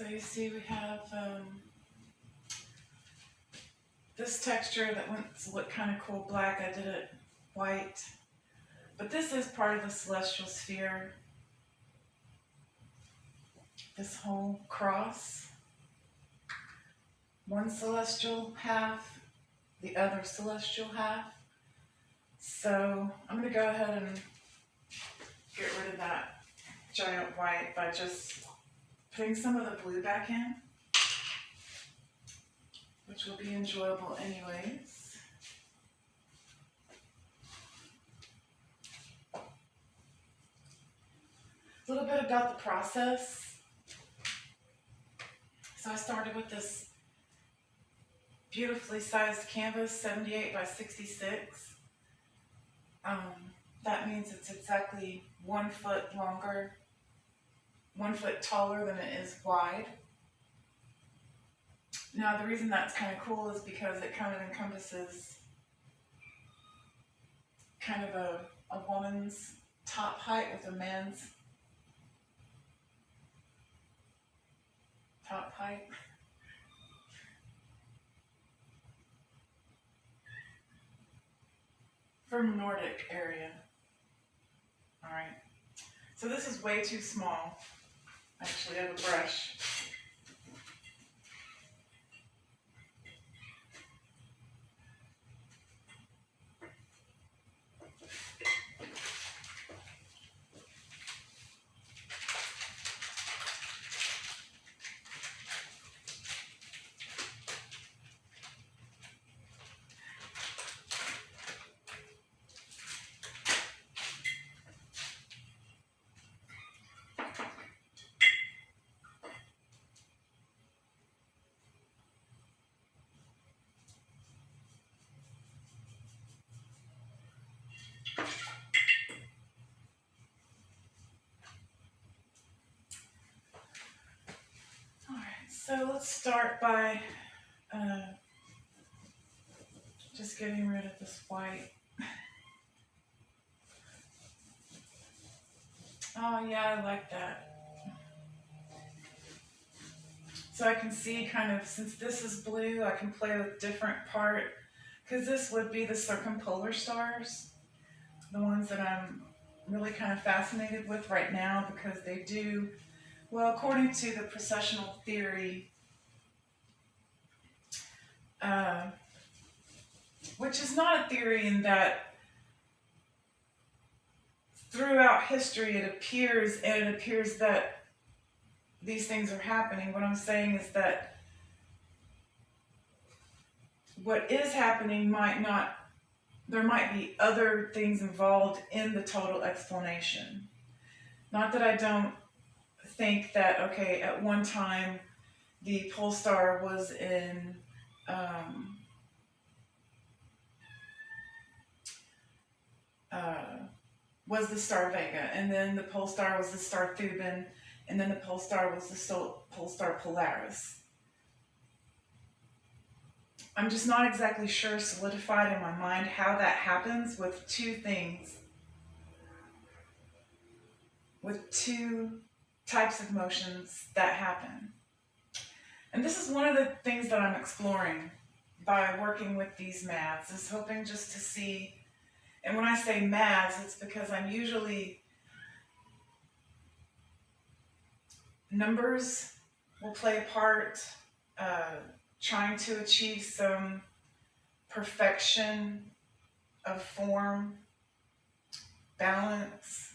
So you see we have this texture that wants to look kind of cool black. I did it white. But this is part of the celestial sphere. This whole cross. One celestial half, the other celestial half. So I'm going to go ahead and get rid of that giant white by just putting some of the blue back in, which will be enjoyable anyways. A little bit about the process. So I started with this beautifully sized canvas, 78 by 66. That means it's exactly 1 foot longer, 1 foot taller than it is wide. Now the reason that's kind of cool is because it kind of encompasses kind of a woman's top height with a man's top height. From Nordic area. Alright. So this is way too small. Actually, I have a brush. So let's start by just getting rid of this white. Oh yeah, I like that. So I can see kind of, since this is blue, I can play with different part, because this would be the circumpolar stars, the ones that I'm really kind of fascinated with right now, because they do, well, according to the precessional theory, which is not a theory in that throughout history it appears that these things are happening. What I'm saying is that what is happening there might be other things involved in the total explanation. Not that I don't think that, okay, at one time the pole star was in was the star Vega, and then the pole star was the star Thuban, and then the pole star was the pole star Polaris. I'm just not exactly sure, solidified in my mind, how that happens with two things, with two types of motions that happen. And this is one of the things that I'm exploring by working with these maths, is hoping just to see, and when I say maths, it's because I'm usually, numbers will play a part, trying to achieve some perfection of form, balance,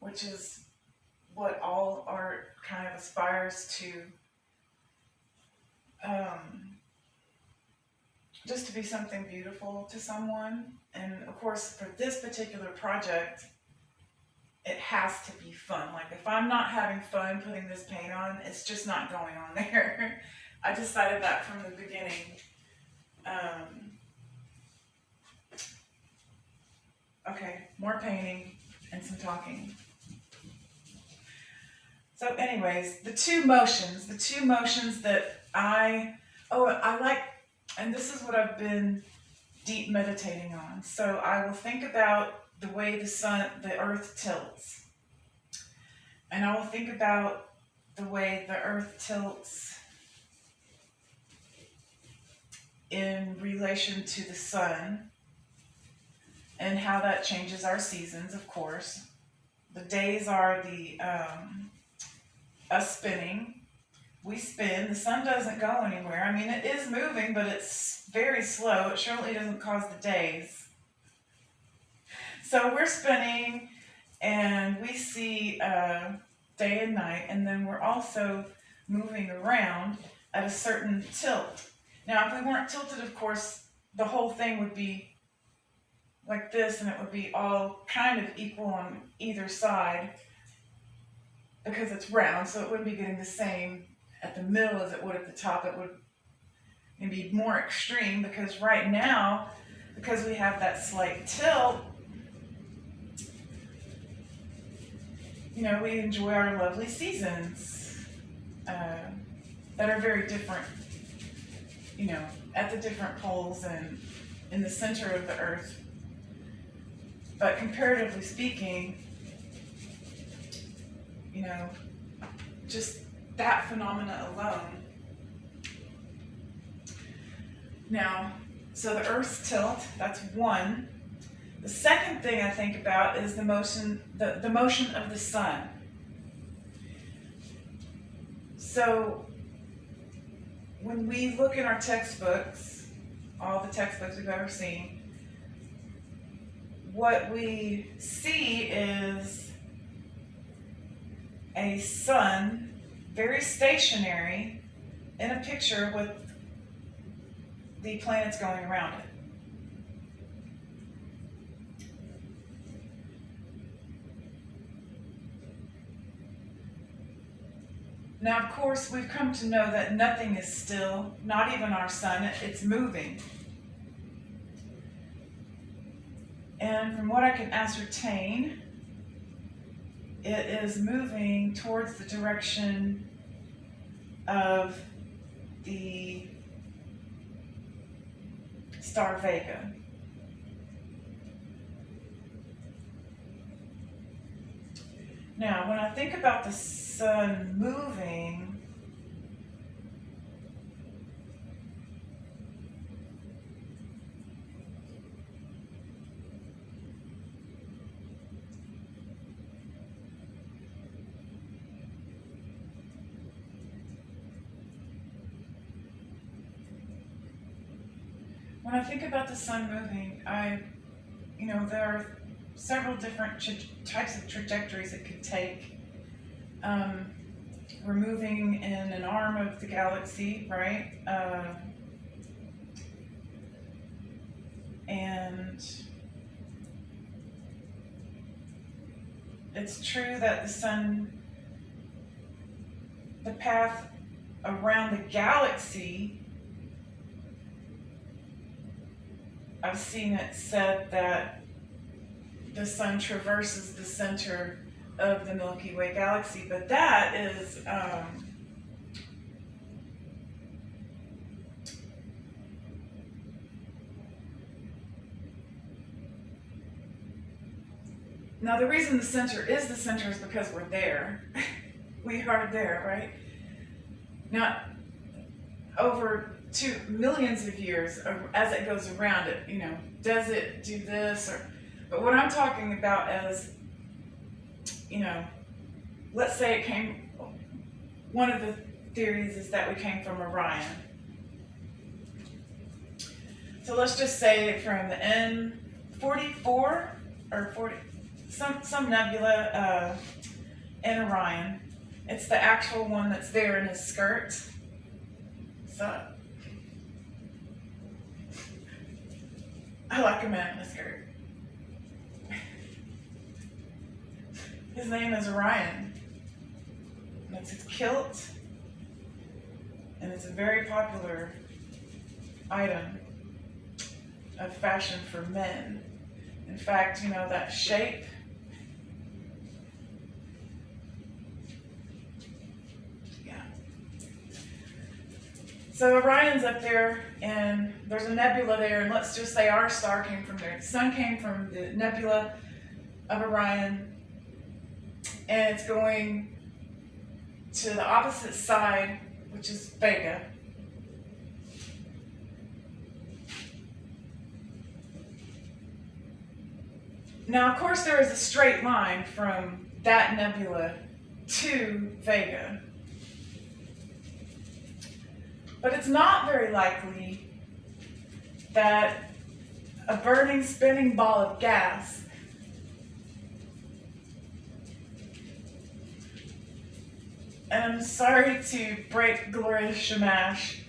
which is what all art kind of aspires to, just to be something beautiful to someone. And of course, for this particular project, it has to be fun. Like, if I'm not having fun putting this paint on, it's just not going on there. I decided that from the beginning. Okay, more painting and some talking. So anyways, the two motions that I like, and this is what I've been deep meditating on. So I will think about the way the earth tilts. And I will think about the way the earth tilts in relation to the sun and how that changes our seasons, of course. The days are the us spinning. We spin. The sun doesn't go anywhere. I mean, it is moving, but it's very slow. It surely doesn't cause the days. So we're spinning, and we see day and night, and then we're also moving around at a certain tilt. Now, if we weren't tilted, of course, the whole thing would be like this, and it would be all kind of equal on either side because it's round, so it wouldn't be getting the same at the middle as it would at the top. It would be more extreme because right now, because we have that slight tilt, you know, we enjoy our lovely seasons that are very different, you know, at the different poles and in the center of the earth. But comparatively speaking, you know, just that phenomena alone. Now, so the Earth's tilt, that's one. The second thing I think about is the motion of the sun. So when we look in our textbooks, all the textbooks we've ever seen, what we see is a sun, very stationary, in a picture with the planets going around it. Now, of course, we've come to know that nothing is still, not even our sun, it's moving. And from what I can ascertain, it is moving towards the direction of the star Vega. Now, when I think about the sun moving, there are several different types of trajectories it could take. We're moving in an arm of the galaxy, right? And it's true that the path around the galaxy, I've seen it said that the sun traverses the center of the Milky Way galaxy, but that is now the reason the center is because we're there. We are there, right? Now, over millions of years as it goes around it, you know, does it do this but what I'm talking about is, you know, let's say one of the theories is that we came from Orion. So let's just say from the N44 or 40, some nebula in Orion. It's the actual one that's there in his skirt. So I like a man in a skirt. His name is Orion. And it's his kilt. And it's a very popular item of fashion for men. In fact, you know, that shape, yeah. So Orion's up there, and there's a nebula there, and let's just say our star came from there. The sun came from the nebula of Orion, and it's going to the opposite side, which is Vega. Now, of course, there is a straight line from that nebula to Vega, but it's not very likely that a burning, spinning ball of gas and I'm sorry to break Gloria Shamash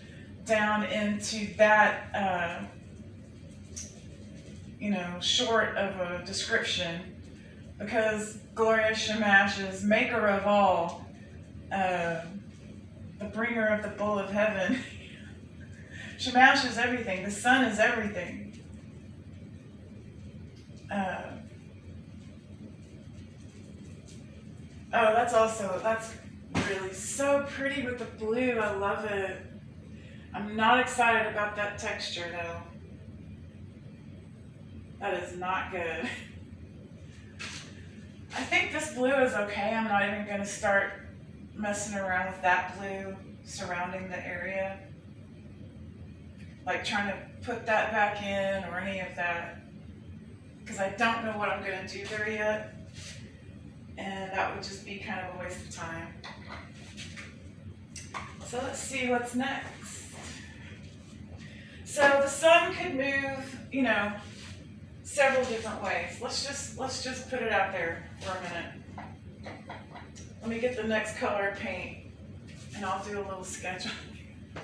down into that, short of a description, because Gloria Shamash is maker of all, the bringer of the bull of heaven. Shamash is everything. The sun is everything. That's really so pretty with the blue. I love it. I'm not excited about that texture though. That is not good. I think this blue is okay. I'm not even going to start messing around with that blue surrounding the area. Like trying to put that back in or any of that. Because I don't know what I'm going to do there yet. And that would just be kind of a waste of time. So let's see what's next. So the sun could move, several different ways. Let's just put it out there for a minute. Let me get the next color of paint and I'll do a little sketch on it.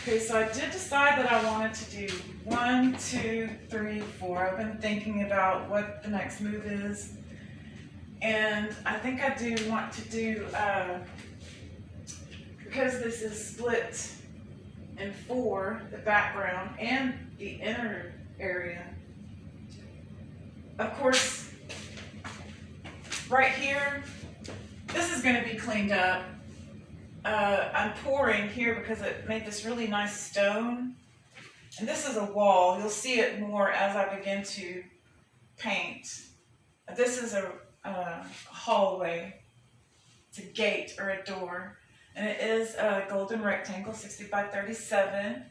Okay, so I did decide that I wanted to do 1, 2, 3, 4. I've been thinking about what the next move is. And I think I do want to do, because this is split in 4, the background and the inner area. Of course, right here, this is going to be cleaned up. I'm pouring here because it made this really nice stone. And this is a wall. You'll see it more as I begin to paint. This is a hallway. It's a gate or a door. And it is a golden rectangle, 60 by 37.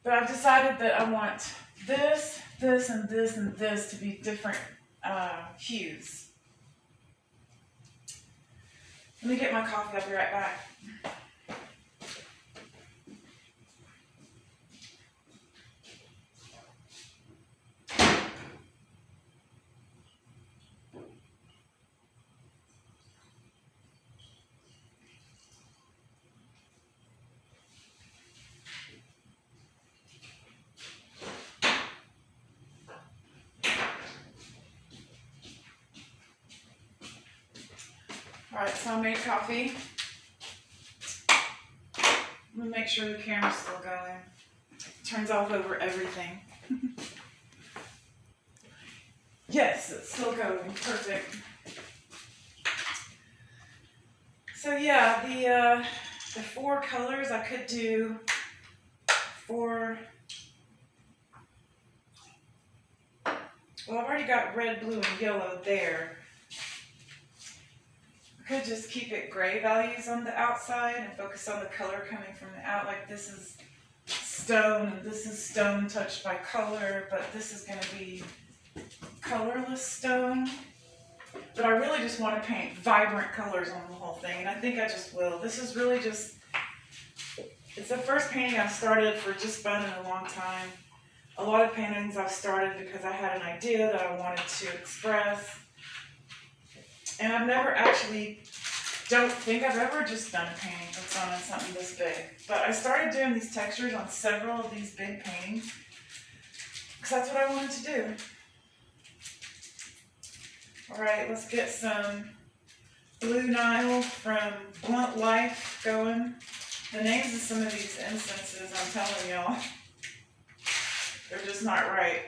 But I've decided that I want this, this, and this, and this to be different hues. Let me get my coffee. I'll be right back. Alright, so I made coffee. Let me make sure the camera's still going. Turns off over everything. Yes, it's still going. Perfect. So yeah, the 4 colors I could do 4. Well, I've already got red, blue, and yellow there. I could just keep it gray values on the outside and focus on the color coming from the out. Like this is stone and this is stone touched by color, but this is going to be colorless stone. But I really just want to paint vibrant colors on the whole thing, and I think I just will. This is really just, it's the first painting I've started for just fun in a long time. A lot of paintings I've started because I had an idea that I wanted to express. And I've never don't think I've ever just done a painting that's on something this big. But I started doing these textures on several of these big paintings because that's what I wanted to do. Alright, let's get some Blue Nile from Blunt Life going. The names of some of these incenses, I'm telling y'all, they're just not right.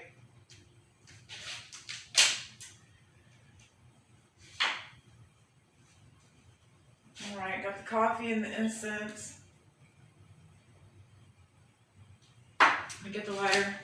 Alright, got the coffee and the incense. Let me get the lighter.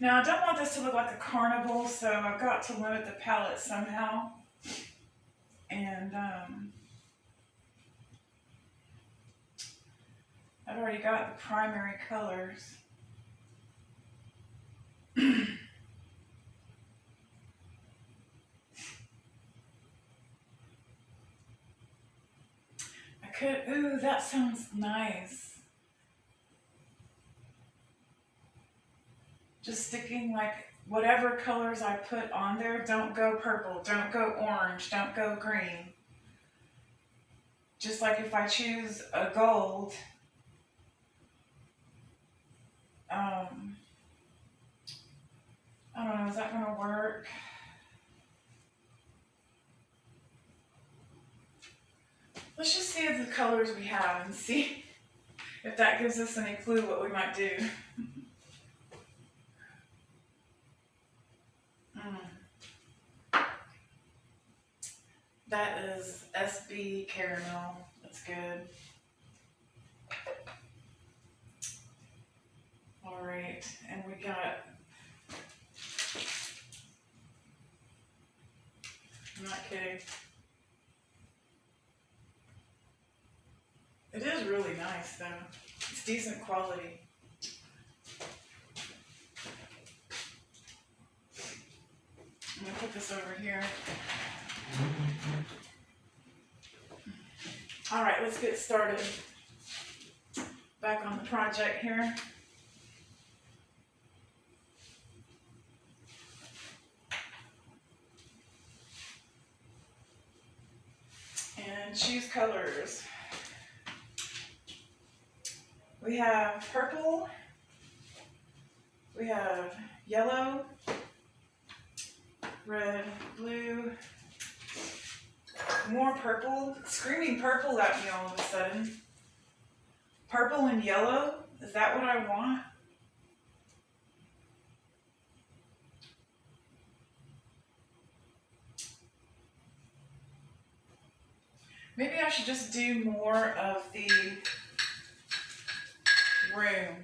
Now I don't want this to look like a carnival, so I've got to limit the palette somehow. And I've already got the primary colors. Ooh, that sounds nice. Just sticking like whatever colors I put on there, don't go purple, don't go orange, don't go green. Just like if I choose a gold, I don't know, is that gonna work? Let's just see the colors we have and see if that gives us any clue what we might do. That is SB Caramel. That's good. All right, and we got, I'm not kidding. It is really nice though. It's decent quality. I'm gonna put this over here. All right, let's get started. Back on the project here. And choose colors. We have purple, we have yellow, red, blue, more purple, screaming purple at me all of a sudden. Purple and yellow, is that what I want? Maybe I should just do more of the room.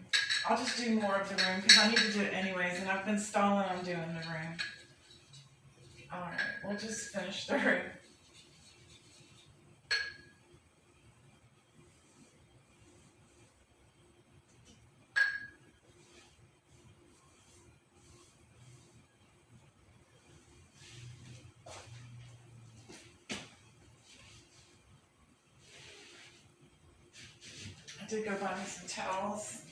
I'll just do more of the room because I need to do it anyways, and I've been stalling on doing the room. Alright, we'll just finish the room. I did go buy me some towels.